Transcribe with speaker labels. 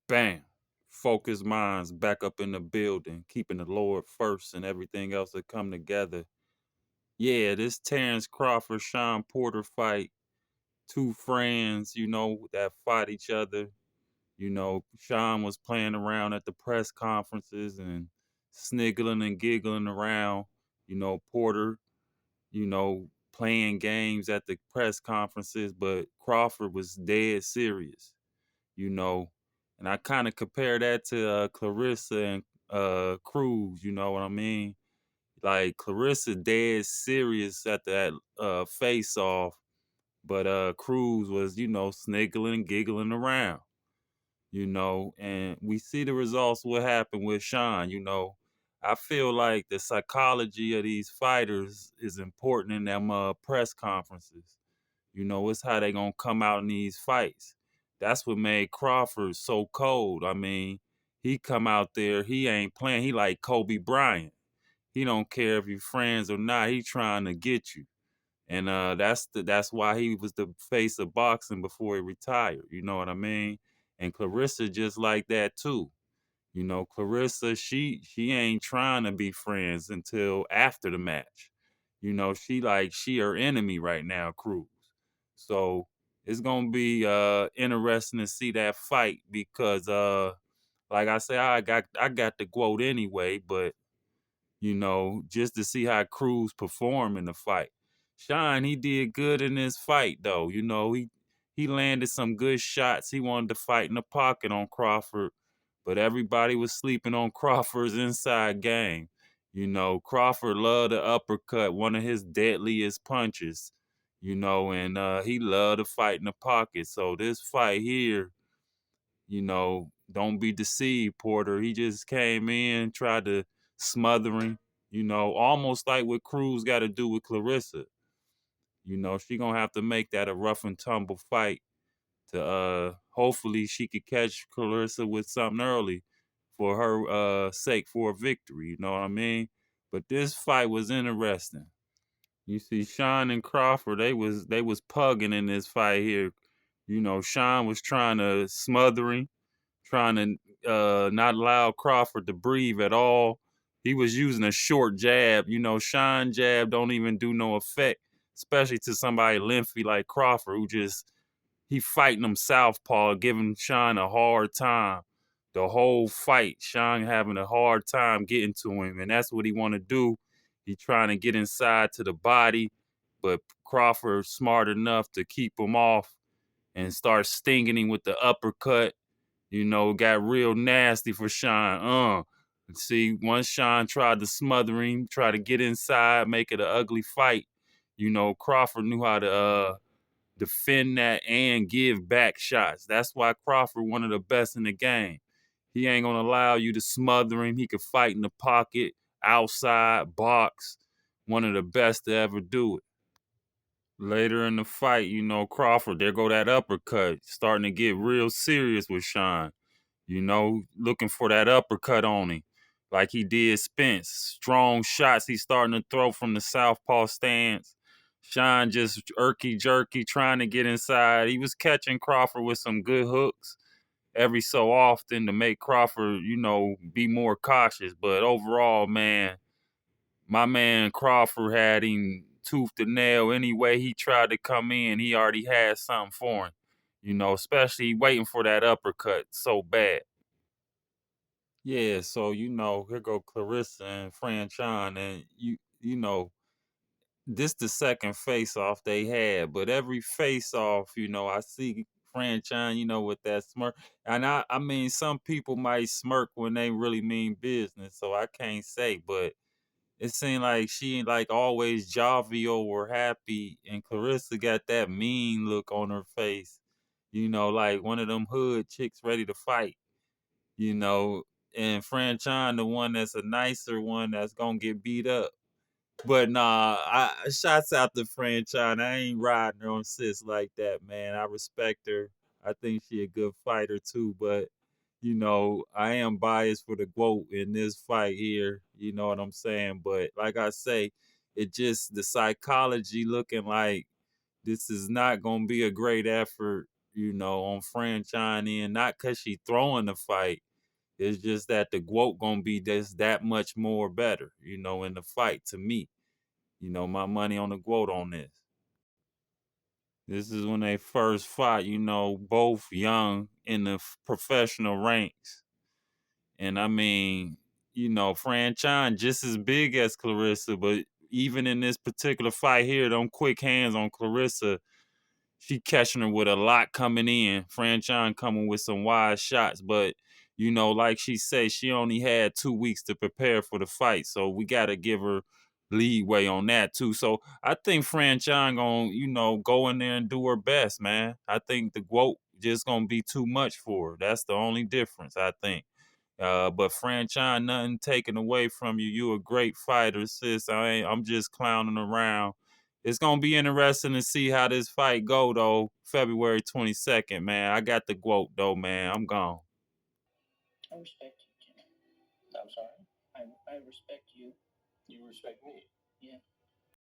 Speaker 1: Bam. Focused minds back up in the building, keeping the Lord first and everything else that come together. Yeah, this Terrence Crawford, Shawn Porter fight, two friends, that fought each other. Sean was playing around at the press conferences and sniggling and giggling around. Porter, playing games at the press conferences, but Crawford was dead serious, you know. And I kind of compare that to Clarissa and Cruz, you know what I mean? Like Clarissa dead serious at that face off, but Cruz was, sniggling and giggling around, and we see the results what happened with Sean. I feel like the psychology of these fighters is important in them press conferences. It's how they gonna come out in these fights. That's what made Crawford so cold. I mean, he come out there, he ain't playing. He like Kobe Bryant. He don't care if you friends or not. He trying to get you. And that's why he was the face of boxing before he retired. You know what I mean? And Clarissa just like that too. Clarissa, she ain't trying to be friends until after the match. She her enemy right now, Cruz. So it's gonna be interesting to see that fight because like I said, I got the quote anyway, but just to see how Cruz perform in the fight. Shine, he did good in this fight though. He landed some good shots. He wanted to fight in the pocket on Crawford, but everybody was sleeping on Crawford's inside game. Crawford loved the uppercut, one of his deadliest punches. And he loved to fight in the pocket. So this fight here, don't be deceived, Porter. He just came in, tried to smother him, almost like what Cruz got to do with Clarissa. She gonna have to make that a rough and tumble fight to hopefully she could catch Clarissa with something early for her sake for a victory, you know what I mean? But this fight was interesting. You see Sean and Crawford, they was pugging in this fight here. Sean was trying to smother him, trying to not allow Crawford to breathe at all. He was using a short jab. Sean jab don't even do no effect, especially to somebody lengthy like Crawford, who just he fighting him southpaw, giving Sean a hard time. The whole fight, Sean having a hard time getting to him, and that's what he want to do. He trying to get inside to the body, but Crawford smart enough to keep him off and start stinging him with the uppercut. Got real nasty for Sean. See, once Sean tried to smother him, try to get inside, make it an ugly fight. Crawford knew how to defend that and give back shots. That's why Crawford one of the best in the game. He ain't gonna allow you to smother him. He could fight in the pocket, outside, box. One of the best to ever do it. Later in the fight, Crawford, there go that uppercut, starting to get real serious with Sean. Looking for that uppercut on him, like he did Spence. Strong shots he's starting to throw from the southpaw stance. Sean just irky jerky trying to get inside. He was catching Crawford with some good hooks every so often to make Crawford, be more cautious. But overall, man, my man Crawford had him tooth to nail. Any way he tried to come in, he already had something for him. Especially waiting for that uppercut so bad. Yeah, so here go Clarissa and Franchon, and this the second face off they had, but every face off, I see Franchon, with that smirk. And I mean some people might smirk when they really mean business, so I can't say, but it seemed like she ain't like always jovial or happy, and Clarissa got that mean look on her face, like one of them hood chicks ready to fight you know, and Franchon, the one that's a nicer one that's gonna get beat up. But nah, shots out to Franchon. I ain't riding her on sis like that, man. I respect her. I think she a good fighter too, but I am biased for the GOAT in this fight here. You know what I'm saying? But like I say, it just the psychology looking like this is not gonna be a great effort. on Franchon end, not because she throwing the fight. It's just that the GWOAT gonna be just that much more better, in the fight to me. My money on the GWOAT on this. This is when they first fought, both young in the professional ranks. And I mean, Franchon just as big as Clarissa, but even in this particular fight here, them quick hands on Clarissa, she catching her with a lot coming in. Franchon coming with some wide shots, but like she said, she only had 2 weeks to prepare for the fight, so we got to give her leeway on that too. So I think Franchon gonna, go in there and do her best, man. I think the GWOAT just gonna be too much for her. That's the only difference, I think. But Franchon, nothing taken away from you. You a great fighter, sis. I'm just clowning around. It's gonna be interesting to see how this fight go though. February 22nd, man. I got the GWOAT though, man. I'm gone.
Speaker 2: I respect you, Jimmy. I'm sorry? I respect you. You respect me? Yeah.